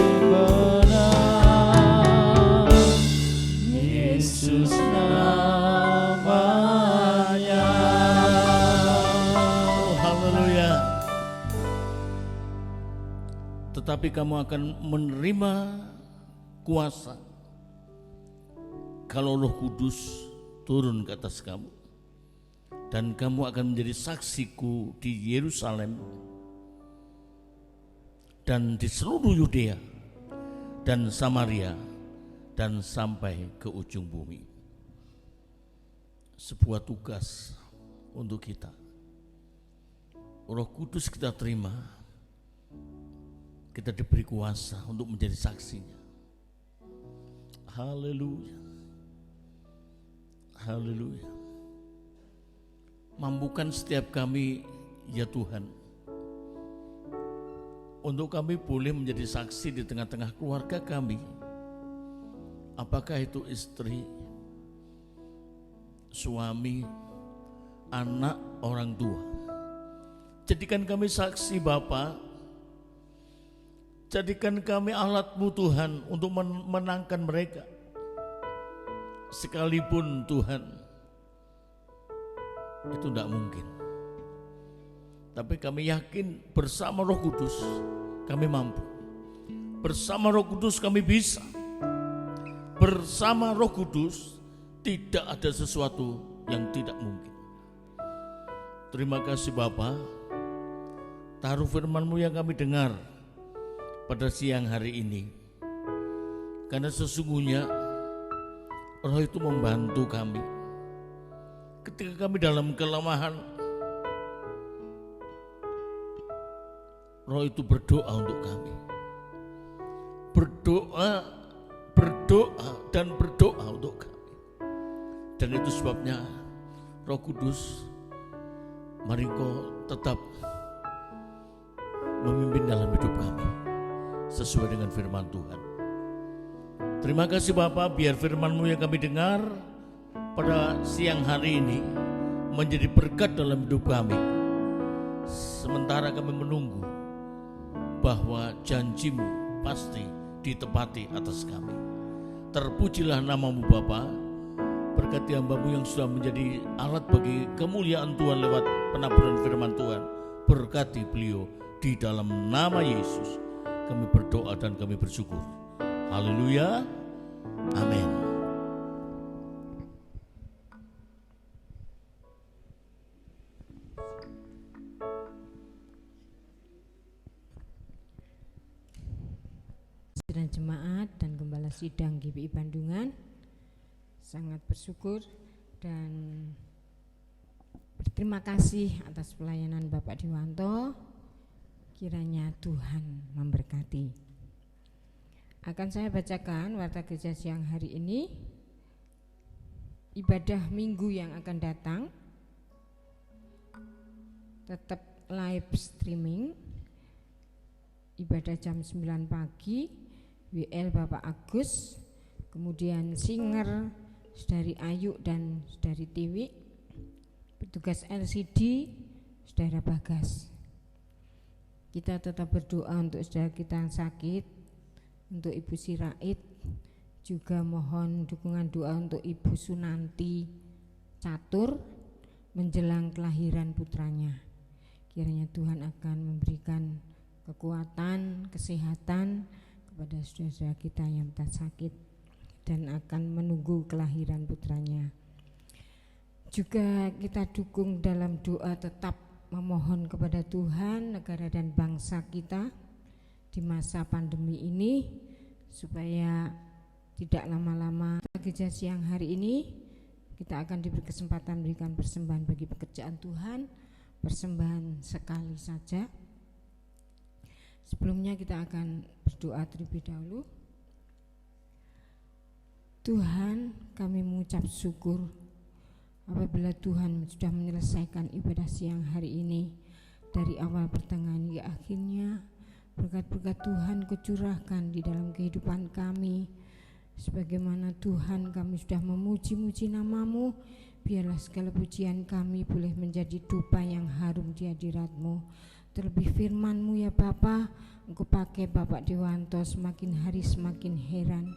Yesus namanya. Haleluya. Tetapi kamu akan menerima kuasa kalau Roh Kudus turun ke atas kamu, dan kamu akan menjadi saksiku di Yerusalem dan di seluruh Yudea dan Samaria dan sampai ke ujung bumi. Sebuah tugas untuk kita. Roh Kudus kita terima, kita diberi kuasa untuk menjadi saksinya. Haleluya. Haleluya. Mampukan setiap kami ya Tuhan, untuk kami boleh menjadi saksi di tengah-tengah keluarga kami, apakah itu istri, suami, anak, orang tua. Jadikan kami saksi Bapa, jadikan kami alat-Mu Tuhan untuk menangkan mereka. Sekalipun Tuhan itu tidak mungkin, tapi kami yakin bersama Roh Kudus kami mampu. Bersama Roh Kudus kami bisa. Bersama Roh Kudus tidak ada sesuatu yang tidak mungkin. Terima kasih Bapa. Taruh firman-Mu yang kami dengar pada siang hari ini, karena sesungguhnya Roh itu membantu kami ketika kami dalam kelemahan. Roh itu berdoa untuk kami, berdoa dan berdoa untuk kami. Dan itu sebabnya Roh Kudus, mari Kau tetap memimpin dalam hidup kami sesuai dengan firman Tuhan. Terima kasih Bapa, biar firman-Mu yang kami dengar pada siang hari ini menjadi berkat dalam hidup kami, sementara kami menunggu bahwa janji-Mu pasti ditepati atas kami. Terpujilah nama-Mu Bapa. Berkati hamba-Mu yang sudah menjadi alat bagi kemuliaan Tuhan lewat penaburan firman Tuhan. Berkati beliau di dalam nama Yesus. Kami berdoa dan kami bersyukur. Haleluya. Amin. Sidang jemaat dan gembala sidang GPI Bandungan, sangat bersyukur dan berterima kasih atas pelayanan Bapak Dewanto. Kiranya Tuhan memberkati. Akan saya bacakan warta gereja siang hari ini, ibadah minggu yang akan datang tetap live streaming, ibadah jam 9 pagi, WL Bapak Agus, kemudian singer Saudari Ayu dan Saudari Tiwi, petugas LCD Saudara Bagas. Kita tetap berdoa untuk saudara kita yang sakit, untuk Ibu Sirait, juga mohon dukungan doa untuk Ibu Sunanti Catur menjelang kelahiran putranya. Kiranya Tuhan akan memberikan kekuatan, kesehatan kepada saudara-saudara kita yang tak sakit dan akan menunggu kelahiran putranya. Juga kita dukung dalam doa, tetap memohon kepada Tuhan negara dan bangsa kita di masa pandemi ini supaya tidak lama-lama. Gereja siang hari ini kita akan diberi kesempatan memberikan persembahan bagi pekerjaan Tuhan, persembahan sekali saja. Sebelumnya kita akan berdoa terlebih dahulu. Tuhan, kami mengucap syukur apabila Tuhan sudah menyelesaikan ibadah siang hari ini dari awal pertengahan hingga akhirnya. Berkat-berkat Tuhan kecurahkan di dalam kehidupan kami. Sebagaimana Tuhan kami sudah memuji-muji nama-Mu, biarlah segala pujian kami boleh menjadi dupa yang harum di hadirat-Mu. Terlebih firman-Mu ya Bapa, Engkau pakai Bapak Dewanto semakin hari semakin heran.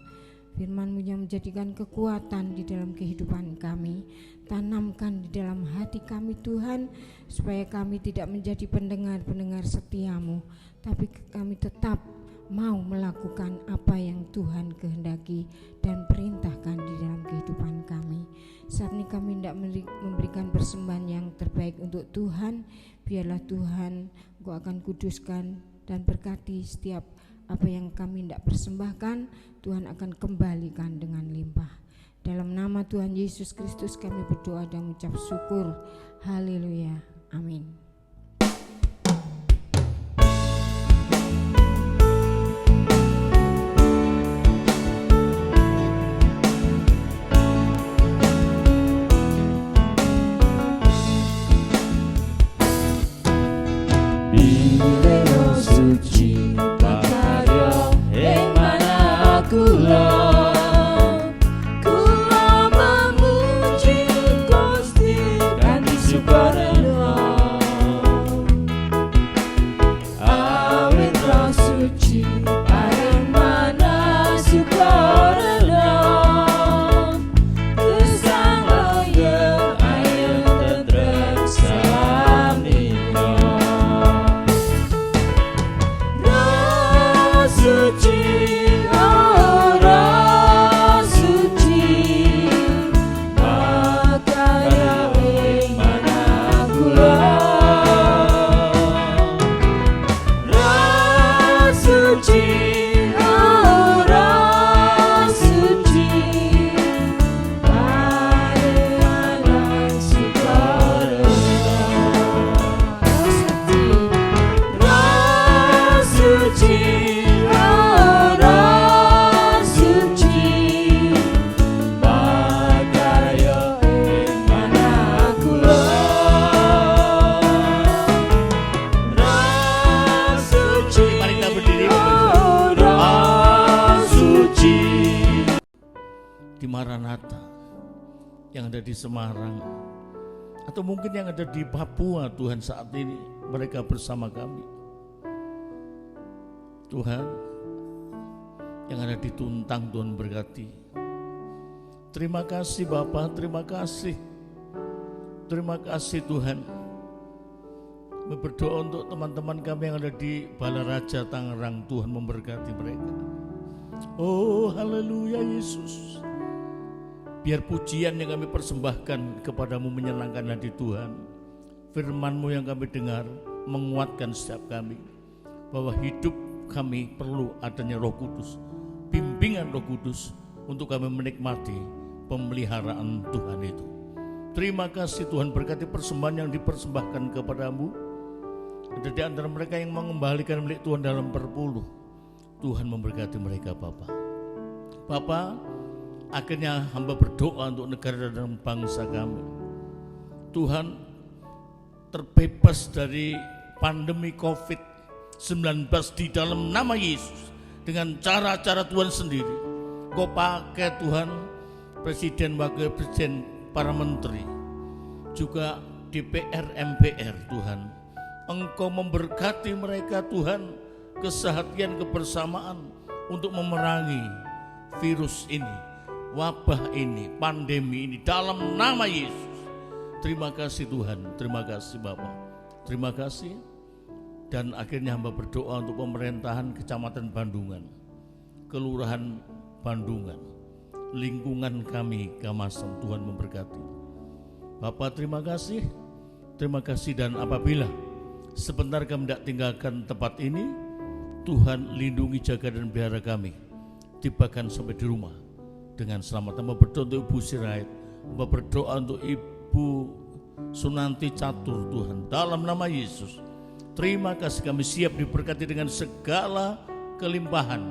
Firman-Mu yang menjadikan kekuatan di dalam kehidupan kami. Tanamkan di dalam hati kami Tuhan, supaya kami tidak menjadi pendengar-pendengar setia-Mu, tapi kami tetap mau melakukan apa yang Tuhan kehendaki dan perintahkan di dalam kehidupan kami. Saat ini kami tidak memberikan persembahan yang terbaik untuk Tuhan. Biarlah Tuhan Engkau akan kuduskan dan berkati setiap apa yang kami tidak persembahkan, Tuhan akan kembalikan dengan limpah. Dalam nama Tuhan Yesus Kristus kami berdoa dan mengucap syukur. Haleluya. Amin. Di Semarang atau mungkin yang ada di Papua, Tuhan saat ini mereka bersama kami. Tuhan yang ada di Tuntang, Tuhan berkati. Terima kasih Bapa, terima kasih Tuhan. Kami berdoa untuk teman-teman kami yang ada di Balaraja Tangerang, Tuhan memberkati mereka. Oh haleluya Yesus. Biar pujian yang kami persembahkan kepadamu menyenangkan hati Tuhan. Firman-Mu yang kami dengar menguatkan setiap kami, bahwa hidup kami perlu adanya Roh Kudus, bimbingan Roh Kudus untuk kami menikmati pemeliharaan Tuhan itu. Terima kasih Tuhan, berkati persembahan yang dipersembahkan kepadamu. Ada di antara mereka yang mengembalikan milik Tuhan dalam perpuluh. Tuhan memberkati mereka Bapa. Bapa, akhirnya hamba berdoa untuk negara dan bangsa kami. Tuhan, terbebas dari pandemi COVID-19 di dalam nama Yesus. Dengan cara-cara Tuhan sendiri. Kau pakai Tuhan, Presiden, Wakil Presiden, para menteri, juga DPR, MPR Tuhan. Engkau memberkati mereka Tuhan, kesehatian, kebersamaan untuk memerangi virus ini, wabah ini, pandemi ini dalam nama Yesus. Terima kasih Tuhan, terima kasih Bapak, terima kasih. Dan akhirnya hamba berdoa untuk pemerintahan Kecamatan Bandungan, Kelurahan Bandungan, lingkungan kami Kamasem. Tuhan memberkati. Bapak terima kasih dan apabila sebentar kami tidak tinggalkan tempat ini, Tuhan lindungi, jaga dan pelihara kami, tibakan sampai di rumah dengan selamat. Hamba berdoa untuk Ibu Sirait, hamba berdoa untuk Ibu Sunanti Catur Tuhan, dalam nama Yesus. Terima kasih, kami siap diberkati dengan segala kelimpahan,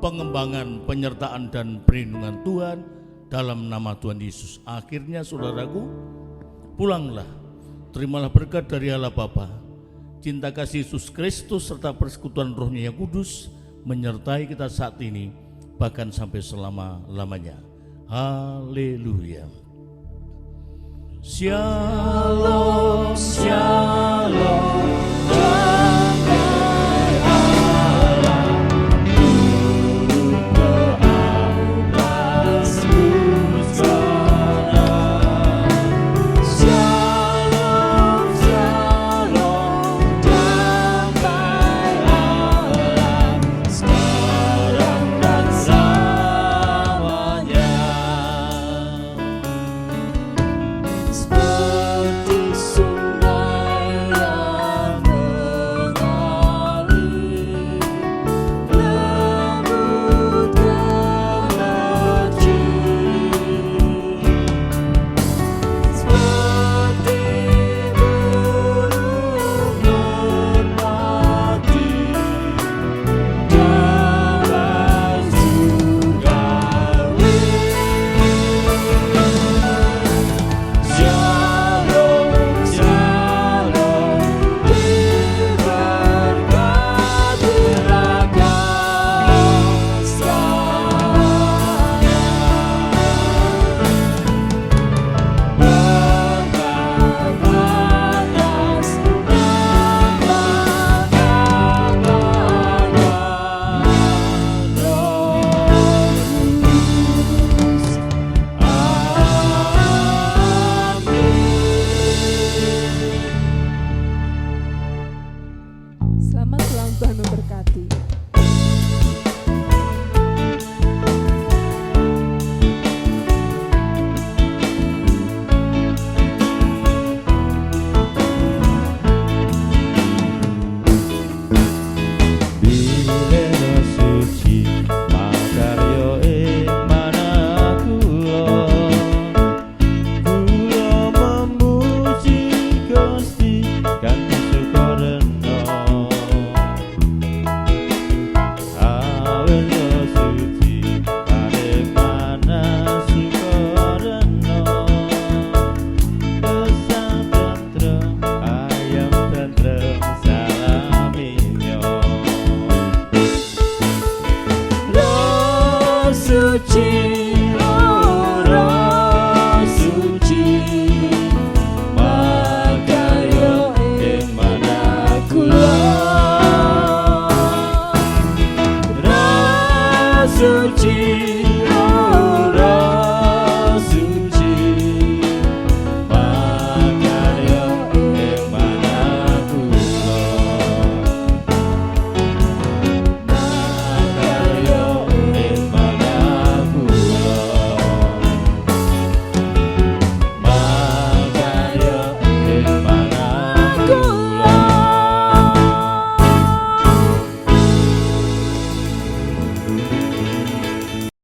pengembangan, penyertaan dan perlindungan Tuhan dalam nama Tuhan Yesus. Akhirnya saudaraku, pulanglah, terimalah berkat dari Allah Bapa, cinta kasih Yesus Kristus serta persekutuan Roh-Nya yang kudus menyertai kita saat ini bahkan sampai selama-lamanya. Haleluya. Shalom, shalom.